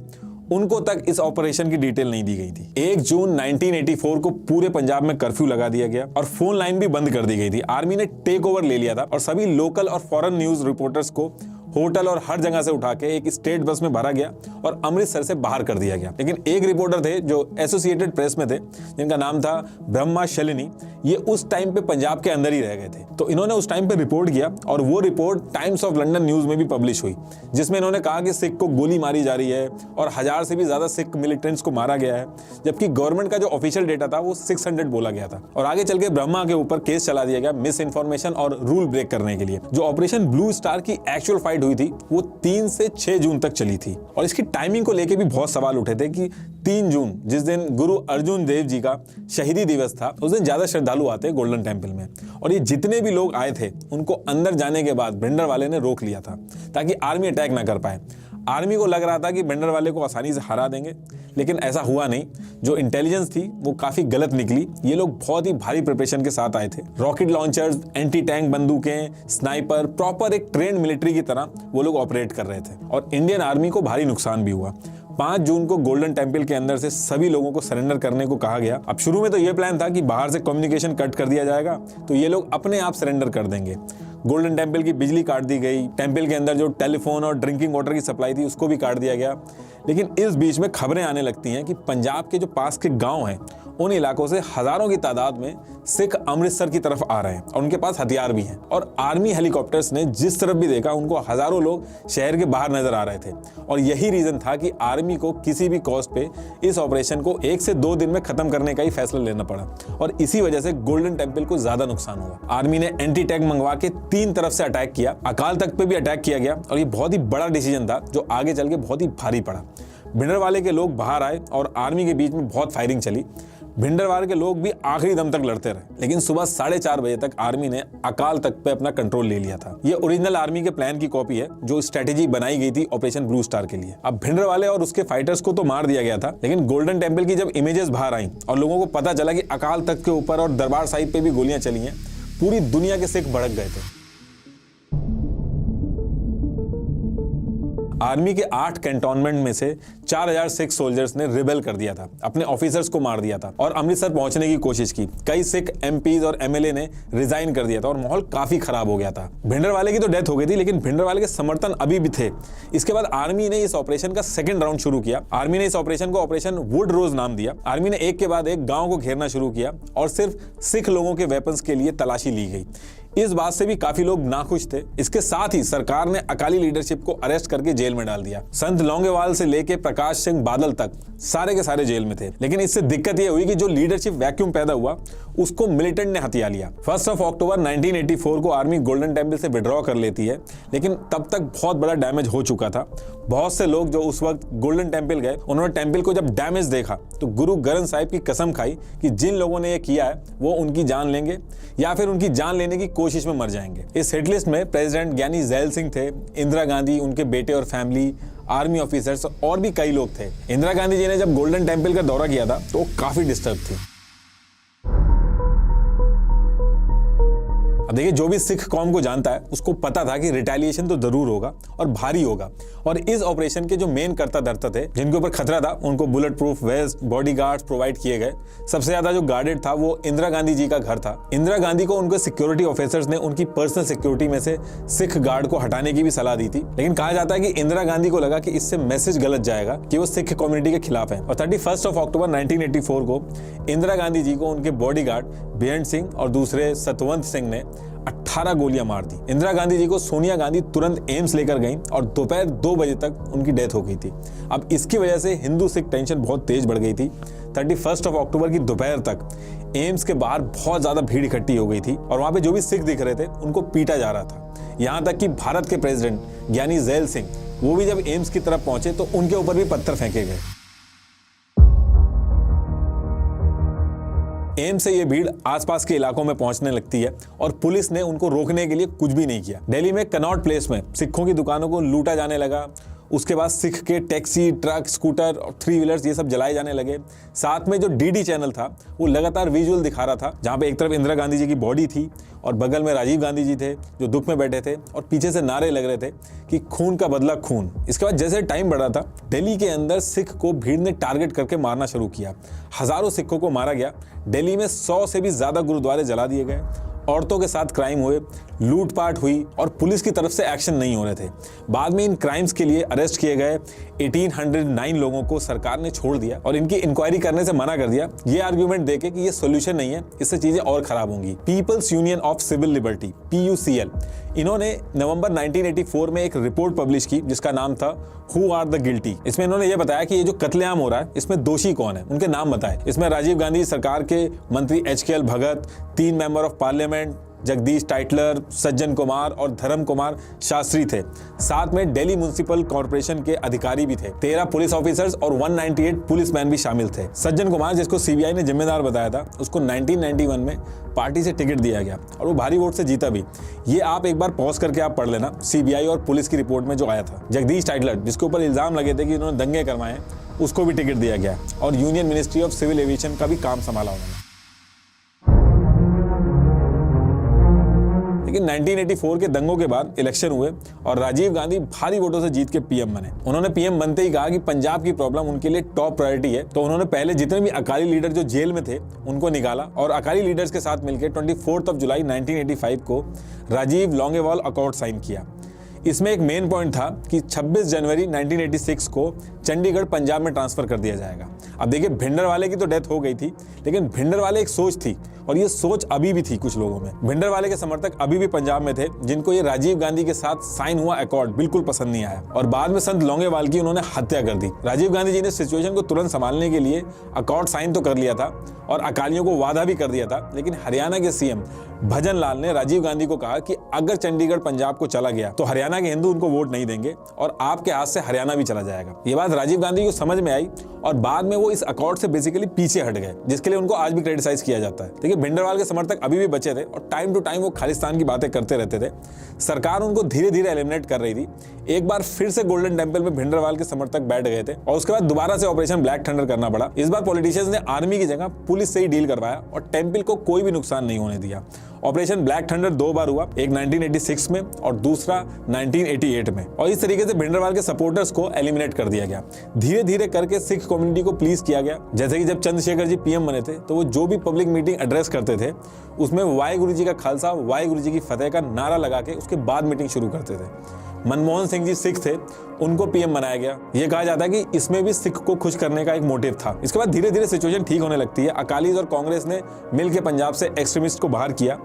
उनको तक इस ऑपरेशन की डिटेल नहीं दी गई थी। 1 जून 1984 को पूरे पंजाब में कर्फ्यू लगा दिया गया और फोन लाइन भी बंद कर दी गई थी। आर्मी ने टेक ओवर ले लिया था और सभी लोकल और फॉरेन न्यूज रिपोर्टर्स को होटल और हर जगह से उठा के एक स्टेट बस में भरा गया और अमृतसर से बाहर कर दिया गया। लेकिन एक रिपोर्टर थे जो एसोसिएटेड प्रेस में थे, जिनका नाम था ब्रह्मा शलिनी, ये उस टाइम पे पंजाब के अंदर ही रह गए थे। तो इन्होंने उस टाइम पे रिपोर्ट किया और वो report times of London news में भी पब्लिश हुई, जिसमें इन्होंने कहा कि सिख को गोली मारी जा रही है और 1000 से भी ज्यादा सिख मिलिटेंट्स को मारा गया है, जबकि गवर्नमेंट का जो ऑफिशियल डेटा था वो 600 बोला गया था। और आगे चल के ब्रह्मा के ऊपर केस चला दिया गया मिस इन्फॉर्मेशन और रूल ब्रेक करने के लिए। जो ऑपरेशन ब्लू स्टार की एक्चुअल फाइट हुई थी वो 3 से 6 जून तक चली थी। और इसकी टाइमिंग को लेके भी बहुत सवाल उठे थे कि 3 जून जिस दिन गुरु अर्जुन देव जी का शहीदी दिवस था, उस दिन ज्यादा श्रद्धालु आते हैं गोल्डन टेम्पल में, और ये जितने भी लोग आए थे उनको अंदर जाने के बाद भिंडरवाले ने रोक लिया था ताकि आर्मी अटैक ना कर पाए। आर्मी को लग रहा था कि भिंडरवाले को आसानी से हरा देंगे, लेकिन ऐसा हुआ नहीं। जो इंटेलिजेंस थी वो काफी गलत निकली। ये लोग बहुत ही भारी प्रिपरेशन के साथ आए थे। रॉकेट लॉन्चर्स, एंटी टैंक बंदूकें, स्नाइपर, प्रॉपर एक ट्रेंड मिलिट्री की तरह वो लोग ऑपरेट कर रहे थे और इंडियन आर्मी को भारी नुकसान भी हुआ। 5 जून को गोल्डन टेम्पल के अंदर से सभी लोगों को सरेंडर करने को कहा गया। अब शुरू में तो ये प्लान था कि बाहर से कम्युनिकेशन कट कर दिया जाएगा तो ये लोग अपने आप सरेंडर कर देंगे। गोल्डन टेम्पल की बिजली काट दी गई, टेम्पल के अंदर जो टेलीफोन और ड्रिंकिंग वाटर की सप्लाई थी उसको भी काट दिया गया। लेकिन इस बीच में खबरें आने लगती हैं कि पंजाब के जो पास के गांव हैं उन इलाकों से हजारों की तादाद में सिख अमृतसर की तरफ आ रहे हैं और उनके पास हथियार भी हैं। और आर्मी हेलीकॉप्टर्स ने जिस तरफ भी देखा उनको हजारों लोग शहर के बाहर नजर आ रहे थे। और यही रीजन था कि आर्मी को किसी भी कॉस्ट पे इस ऑपरेशन को 1 से 2 दिन में खत्म करने का ही फैसला लेना पड़ा और इसी वजह से गोल्डन टेम्पल को ज्यादा नुकसान हुआ। आर्मी ने एंटी टैंक मंगवा के 3 तरफ से अटैक किया। अकाल तख्त पे भी अटैक किया गया और ये बहुत ही बड़ा डिसीजन था जो आगे चल के बहुत ही भारी पड़ा। भिंडरवाले के लोग बाहर आए और आर्मी के बीच में बहुत फायरिंग चली। भिंडरवाले के लोग भी आखिरी दम तक लड़ते रहे, लेकिन सुबह 4:30 बजे तक आर्मी ने अकाल तख्त पे अपना कंट्रोल ले लिया था। ये ओरिजिनल आर्मी के प्लान की कॉपी है जो स्ट्रेटेजी बनाई गई थी ऑपरेशन ब्लू स्टार के लिए। अब भिंडरवाले और उसके फाइटर्स को तो मार दिया गया था, लेकिन गोल्डन टेम्पल की जब इमेजेस बाहर आई और लोगों को पता चला कि अकाल तख्त के ऊपर और दरबार साहिब पे भी गोलियां चली हैं, पूरी दुनिया के सिख भड़क गए थे। आर्मी के 8 कैंटोनमेंट में से 4000 सिख सोल्जर्स ने रिबेल कर दिया था, अपने ऑफिसर्स को मार दिया था और अमृतसर पहुंचने की कोशिश की। कई सिख एमपीज और एमएलए ने रिजाइन कर दिया था और माहौल काफी खराब हो गया था। भिंडरवाले की तो डेथ हो गई थी, लेकिन भिंडरवाले के समर्थन अभी भी थे। इसके बाद आर्मी ने इस ऑपरेशन का सेकंड राउंड शुरू किया। आर्मी ने इस ऑपरेशन को ऑपरेशन वुड रोज नाम दिया। आर्मी ने एक के बाद एक गांव को घेरना शुरू किया और सिर्फ सिख लोगों के वेपन्स के लिए तलाशी ली गई। इस बात से भी काफी लोग नाखुश थे। इसके साथ ही सरकार ने अकाली लीडरशिप को अरेस्ट करके जेल में डाल दिया। संत लौंगेवाल से लेके प्रकाश सिंह बादल तक सारे के सारे जेल में थे। लेकिन इससे दिक्कत यह हुई कि जो लीडरशिप वैक्यूम पैदा हुआ उसको मिलिटेंट ने हथिया लिया। 1 अक्टूबर 1984 को आर्मी गोल्डन टेम्पल से विड्रॉ कर लेती है, लेकिन तब तक बहुत बड़ा डैमेज हो चुका था। बहुत से लोग जो उस वक्त गोल्डन टेम्पल गए, उन्होंने टेम्पल को जब डैमेज देखा तो गुरु ग्रंथ साहिब की कसम खाई कि जिन लोगों ने ये किया है वो उनकी जान लेंगे या फिर उनकी जान लेने की कोशिश में मर जाएंगे। इस हिट लिस्ट में प्रेसिडेंट ज्ञानी जैल सिंह थे, इंदिरा गांधी, उनके बेटे और फैमिली, आर्मी ऑफिसर्स और भी कई लोग थे। इंदिरा गांधी जी ने जब गोल्डन टेम्पल का दौरा किया था तो वो काफी डिस्टर्ब थी। अब देखिए, जो भी सिख कौम को जानता है उसको पता था कि रिटेलिएशन तो जरूर होगा और भारी होगा। और इस ऑपरेशन के जो मेन कर्ता धर्ता थे, जिनके ऊपर खतरा था, उनको bullet proof waste, bodyguards provide किए गए। सबसे ज्यादा जो गार्डेड था वो इंदिरा गांधी जी का घर था। इंदिरा गांधी को उनके सिक्योरिटी ऑफिसर्स ने उनकी पर्सनल सिक्योरिटी में से सिख गार्ड को हटाने की भी सलाह दी थी, लेकिन कहा जाता है कि इंदिरा गांधी को लगा कि इससे मैसेज गलत जाएगा कि वो सिख कम्युनिटी के खिलाफ है। और 31 अक्टूबर 1984 को इंदिरा गांधी जी को उनके बॉडीगार्ड बेअंत सिंह और दूसरे सतवंत सिंह ने 18 गोलियां मार दी। इंदिरा गांधी जी को सोनिया गांधी तुरंत एम्स लेकर गईं और दोपहर 2 बजे तक उनकी डेथ हो गई थी। अब इसकी वजह से हिंदू सिख टेंशन बहुत तेज बढ़ गई थी। 31 अक्टूबर की दोपहर तक एम्स के बाहर बहुत ज्यादा भीड़ इकट्ठी हो गई थी और वहां पे जो भी सिख दिख रहे थे उनको पीटा जा रहा था। यहां तक कि भारत के प्रेसिडेंट ज्ञानी जैल सिंह वो भी जब एम्स की तरफ पहुंचे तो उनके ऊपर भी पत्थर फेंके गए। एम्स से ये भीड़ आसपास के इलाकों में पहुंचने लगती है और पुलिस ने उनको रोकने के लिए कुछ भी नहीं किया। दिल्ली में कनॉट प्लेस में सिखों की दुकानों को लूटा जाने लगा। उसके बाद सिख के टैक्सी, ट्रक, स्कूटर और 3 व्हीलर्स ये सब जलाए जाने लगे। साथ में जो डीडी चैनल था वो लगातार विजुअल दिखा रहा था, जहां पे एक तरफ इंदिरा गांधी जी की बॉडी थी और बगल में राजीव गांधी जी थे जो दुख में बैठे थे और पीछे से नारे लग रहे थे कि खून का बदला खून। इसके बाद जैसे टाइम बढ़ा था, दिल्ली के अंदर सिख को भीड़ ने टारगेट करके मारना शुरू किया। हजारों सिखों को मारा गया। दिल्ली में 100 से भी ज्यादा गुरुद्वारे जला दिए गए औरतों के साथ क्राइम हुए, लूटपाट हुई और पुलिस की तरफ से एक्शन नहीं हो रहे थे। बाद में इन क्राइम्स के लिए अरेस्ट किए गए 1809 लोगों को सरकार ने छोड़ दिया और इनकी इंक्वायरी करने से मना कर दिया, ये आर्ग्यूमेंट देके कि ये सोल्यूशन नहीं है, इससे चीजें और खराब होंगी। Peoples Union of Civil Liberty PUCL, इन्होंने नवंबर 1984 में एक रिपोर्ट पब्लिश की जिसका नाम था हु आर द गिल्टी। इसमें इन्होंने ये बताया कि ये जो कत्लेआम हो रहा है इसमें दोषी कौन है, उनके नाम बताए। इसमें राजीव गांधी सरकार के मंत्री HKL Bhagat, 3 member of parliament Jagdish Tytler, Sajjan Kumar और धर्म कुमार शास्त्री थे। साथ में दिल्ली म्युनिसिपल कॉर्पोरेशन के अधिकारी भी थे। 13 पुलिस ऑफिसर्स और 198 पुलिसमैन भी शामिल थे। सज्जन कुमार, जिसको CBI ने जिम्मेदार बताया था, उसको 1991 में पार्टी से टिकट दिया गया और वो भारी वोट से जीता भी। ये आप एक बार पॉज करके आप पढ़ लेना, CBI और पुलिस की रिपोर्ट में जो आया था। जगदीश टाइटलर, जिसके ऊपर इल्जाम लगे थे कि उन्होंने दंगे करवाए, उसको भी टिकट दिया गया और Union Ministry of Civil Aviation का भी काम संभाला उन्होंने। लेकिन 1984 के दंगों के बाद इलेक्शन हुए और राजीव गांधी भारी वोटों से जीत के PM बने। उन्होंने PM बनते ही कहा कि पंजाब की प्रॉब्लम उनके लिए टॉप प्रायोरिटी है, तो उन्होंने पहले जितने भी अकाली लीडर जो जेल में थे उनको निकाला और अकाली लीडर्स के साथ मिलकर 24 जुलाई 1985 को राजीव लॉन्गेवाल अकॉर्ड साइन किया। इसमें एक मेन पॉइंट था कि 26 जनवरी 1986 को चंडीगढ़ पंजाब में ट्रांसफर कर दिया जाएगा। अब देखिए, भिंडरवाले की तो डेथ हो गई थी, लेकिन भिंडरवाले एक सोच थी और ये सोच अभी भी थी कुछ लोगों में। भिंडरवाले के समर्थक अभी भी पंजाब में थे, जिनको ये राजीव गांधी के साथ साइन हुआ अकॉर्ड बिल्कुल पसंद नहीं आया और बाद में संत लॉन्गेवाल की उन्होंने हत्या कर दी। राजीव गांधी जी ने सिचुएशन को तुरंत संभालने के लिए अकॉर्ड साइन तो कर लिया था और अकालियों को वादा भी कर दिया था, लेकिन हरियाणा के CM भजन लाल ने राजीव गांधी को कहा कि अगर चंडीगढ़ पंजाब को चला गया तो हरियाणा के हिंदू उनको वोट नहीं देंगे और आपके हाथ से हरियाणा भी चला जाएगा। ये बात राजीव गांधी को समझ में आई और बाद में वो इस अकॉर्ड से बेसिकली पीछे हट गए, जिसके लिए उनको आज भी क्रिटिसाइज किया जाता है। देखिए, भिंडरवाल के समर्थक अभी भी बचे थे और टाइम टू टाइम वो खालिस्तान की बातें करते रहते थे। सरकार उनको धीरे धीरे एलिमिनेट कर रही थी। एक बार फिर से गोल्डन टेंपल में भिंडरवाल के समर्थक बैठ गए थे और उसके बाद दोबारा से ऑपरेशन ब्लैक थंडर करना पड़ा। इस बार पॉलिटिशियंस ने आर्मी की जगह पुलिस से ही डील करवाया और टेंपल को कोई भी नुकसान नहीं होने दिया। ऑपरेशन ब्लैक थंडर 2 बार हुआ, एक 1986 में और दूसरा 1988 में, और इस तरीके से भिंडरवाल के सपोर्टर्स को एलिमिनेट कर दिया गया। धीरे धीरे करके सिख कम्युनिटी को प्लीज किया गया। जैसे कि जब चंद्रशेखर जी PM बने थे तो वो जो भी पब्लिक मीटिंग एड्रेस करते थे उसमें वाहेगुरु जी का खालसा वाहेगुरु जी की फतेह का नारा लगा के उसके बाद मीटिंग शुरू करते थे। मनमोहन सिंह जी सिख थे, उनको PM बनाया गया। ये कहा जाता है कि इसमें भी सिख को खुश करने का एक मोटिव था। इसके बाद धीरे धीरे सिचुएशन ठीक होने लगती है। अकालीज और कांग्रेस ने मिलकर पंजाब से एक्सट्रीमिस्ट को बाहर किया,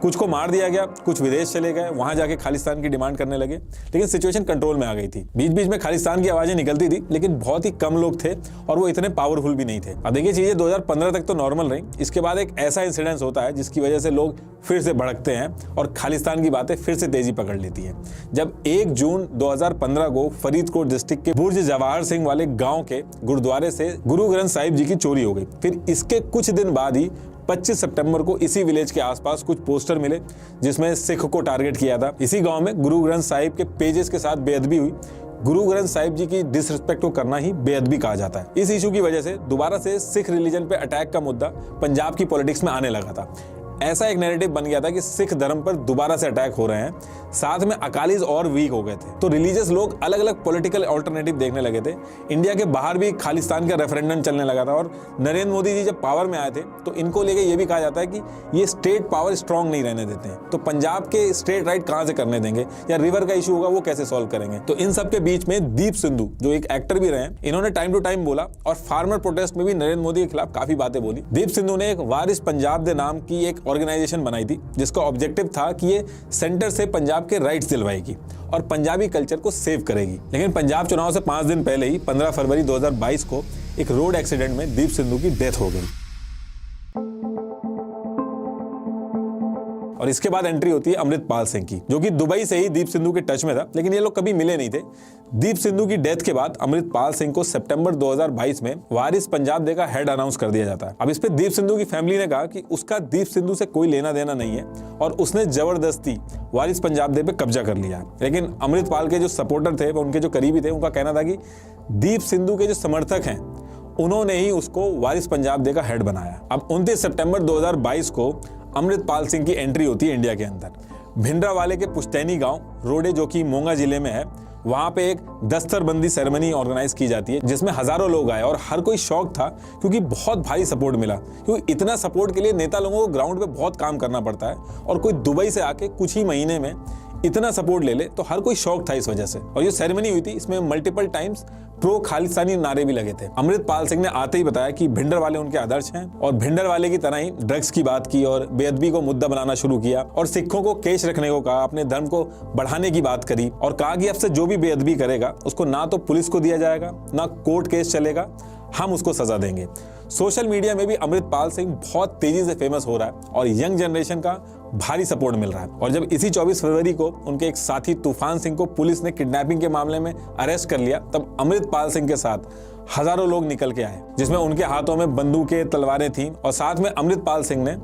कुछ को मार दिया गया, कुछ विदेश चले गए, वहां जाके खालिस्तान की डिमांड करने लगे, लेकिन सिचुएशन कंट्रोल में आ गई थी। बीच बीच में खालिस्तान की आवाजें निकलती थी, लेकिन बहुत ही कम लोग थे और वो इतने पावरफुल भी नहीं थे। अब देखिए, चीजें 2015 तक तो नॉर्मल रही। इसके बाद एक ऐसा इंसिडेंस होता है जिसकी वजह से लोग फिर से भड़कते हैं और खालिस्तान की बातें फिर से तेजी पकड़ लेती है। जब 1 जून 2015 को फरीदकोट डिस्ट्रिक्ट के बुर्ज जवाहर सिंह वाले गांव के गुरुद्वारे से गुरु ग्रंथ साहिब जी की चोरी हो गई। फिर इसके कुछ दिन बाद ही 25 सितंबर को इसी विलेज के आसपास कुछ पोस्टर मिले जिसमें सिख को टारगेट किया था। इसी गांव में गुरु ग्रंथ साहिब के पेजेस के साथ बेअदबी हुई। गुरु ग्रंथ साहिब जी की डिसरिस्पेक्ट को करना ही बेअदबी कहा जाता है। इस इशू की वजह से दोबारा से सिख रिलीजन पे अटैक का मुद्दा पंजाब की पॉलिटिक्स में आने लगा था। ऐसा एक नैरेटिव बन गया था कि सिख धर्म पर दोबारा से अटैक हो रहे हैं, साथ में अकालीज और वीक हो गए थे। तो रिलीजियस लोग अलग अलग पॉलिटिकल अल्टरनेटिव देखने लगे थे। इंडिया के बाहर भी खालिस्तान का रेफरेंडम चलने लगा था और नरेंद्र मोदी जी जब पावर में आए थे तो इनको लेके ये भी कहा जाता है कि ये स्टेट पावर स्ट्रांग नहीं रहने देते हैं, तो पंजाब के स्टेट राइट कहां से करने देंगे, या रिवर का इशू होगा वो कैसे सॉल्व करेंगे। तो इन सब के बीच में दीप सिंधु, जो एक एक्टर भी रहे हैं, इन्होंने टाइम टू टाइम बोला और फार्मर प्रोटेस्ट में भी नरेंद्र मोदी के खिलाफ काफी बातें बोली। दीप सिंधु ने एक वारिस पंजाब दे नाम की एक ऑर्गेनाइजेशन बनाई थी जिसका ऑब्जेक्टिव था कि ये सेंटर से पंजाब के राइट्स दिलवाएगी और पंजाबी कल्चर को सेव करेगी। लेकिन पंजाब चुनाव से 5 दिन पहले ही 15 फरवरी 2022 को एक रोड एक्सीडेंट में दीप सिंधु की डेथ हो गई और इसके बाद एंट्री होती है अमृतपाल सिंह की, जो कि दुबई से ही दीप सिंधु के टच में था, लेकिन ये लोग कभी मिले नहीं थे। दीप सिंधु की डेथ के बाद अमृतपाल सिंह को सितंबर 2022 में वारिस पंजाब डे का हेड अनाउंस कर दिया जाता है। अब इस पे दीप सिंधु की फैमिली ने कहा कि उसका दीप सिंधु से कोई लेना देना नहीं है और उसने जबरदस्ती वारिस पंजाब डे पे कब्जा कर लिया। लेकिन अमृतपाल के जो सपोर्टर थे, उनके जो करीबी थे, उनका कहना था कि दीप सिंधु के जो समर्थक हैं उन्होंने ही उसको वारिस पंजाब डे का हेड बनाया। अब 29 सितंबर 2022 को अमृतपाल सिंह की एंट्री होती है इंडिया के अंदर। भिंडरावाले के पुश्तैनी गांव रोडे, जो कि मोंगा जिले में है, वहां पे एक दस्तरबंदी सेरेमनी ऑर्गेनाइज की जाती है जिसमें हजारों लोग आए और हर कोई शौक था क्योंकि बहुत भारी सपोर्ट मिला। क्योंकि इतना सपोर्ट के लिए नेता लोगों को ग्राउंड पे बहुत काम करना पड़ता है और कोई दुबई से आके कुछ ही महीने में इतना सपोर्ट ले ले तो हर कोई शौक था इस वजह से। और ये सेरेमनी हुई थी, इसमें मल्टीपल टाइम्स प्रो खालिस्तानी नारे भी लगे थे। अमृतपाल सिंह ने आते ही बताया कि भिंडर वाले उनके आदर्श हैं और भिंडर वाले की तरह ही ड्रग्स की बात की और बेअदबी को मुद्दा बनाना शुरू किया और सिखों को केश रखने को कहा, अपने धर्म को बढ़ाने की बात करी और कहा कि अब से जो भी बेअदबी करेगा उसको ना तो पुलिस को दिया जाएगा ना कोर्ट केस चलेगा, हम उसको सजा देंगे। सोशल मीडिया में भी अमृतपाल सिंह बहुत तेजी से फेमस हो रहा है और यंग जनरेशन का भारी सपोर्ट मिल रहा है। और जब इसी 24 फरवरी को उनके एक साथी तूफान सिंह को पुलिस ने किडनैपिंग के मामले में अरेस्ट कर लिया, तब अमृतपाल सिंह के साथ हजारों लोग निकल के आए जिसमें उनके हाथों में बंदूकें, तलवारें थीं और साथ में अमृतपाल सिंह ने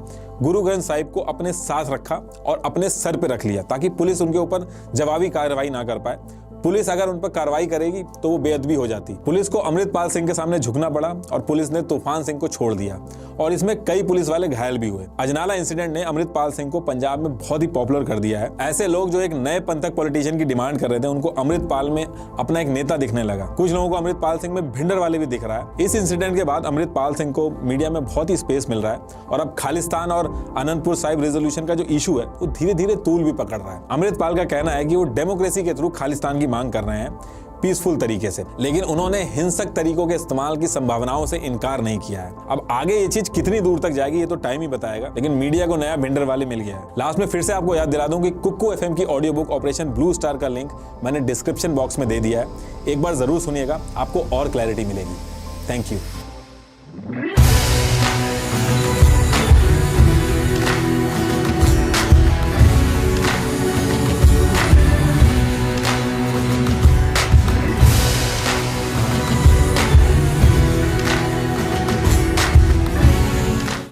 गुरु ग्रंथ साहिब को अपने साथ रखा और अपने सर पे रख लिया ताकि पुलिस उनके ऊपर जवाबी कार्रवाई ना कर पाए। पुलिस अगर उन पर कार्रवाई करेगी तो वो बेअदबी हो जाती। पुलिस को अमृतपाल सिंह के सामने झुकना पड़ा और पुलिस ने तूफान सिंह को छोड़ दिया और इसमें कई पुलिस वाले घायल भी हुए। अजनाला इंसिडेंट ने अमृतपाल सिंह को पंजाब में बहुत ही पॉपुलर कर दिया है। ऐसे लोग जो एक नए पंथक पॉलिटिशियन की डिमांड कर रहे थे उनको अमृतपाल में अपना एक नेता दिखने लगा। कुछ लोगों को अमृतपाल सिंह में भिंडर वाले भी दिख रहा है। इस इंसिडेंट के बाद अमृतपाल सिंह को मीडिया में बहुत ही स्पेस मिल रहा है और अब खालिस्तान और आनंदपुर साहिब रेजोल्यूशन का जो इशू है वो धीरे धीरे तूल भी पकड़ रहा है। अमृतपाल का कहना है कि वो डेमोक्रेसी के थ्रू खालिस्तान की मांग कर रहे हैं पीसफुल तरीके से, लेकिन उन्होंने हिंसक तरीकों के इस्तेमाल की संभावनाओं से इनकार नहीं किया है। अब आगे ये चीज कितनी दूर तक जाएगी ये तो टाइम ही बताएगा, लेकिन मीडिया को नया भिंडर वाले मिल गया है। लास्ट में फिर से आपको याद दिला दूं कि कुक्कू एफएम की audio book operation blue star का लिंक मैंने डिस्क्रिप्शन बॉक्स में दे दिया है, एक बार जरूर सुनिएगा, आपको और क्लैरिटी मिलेगी। Thank you.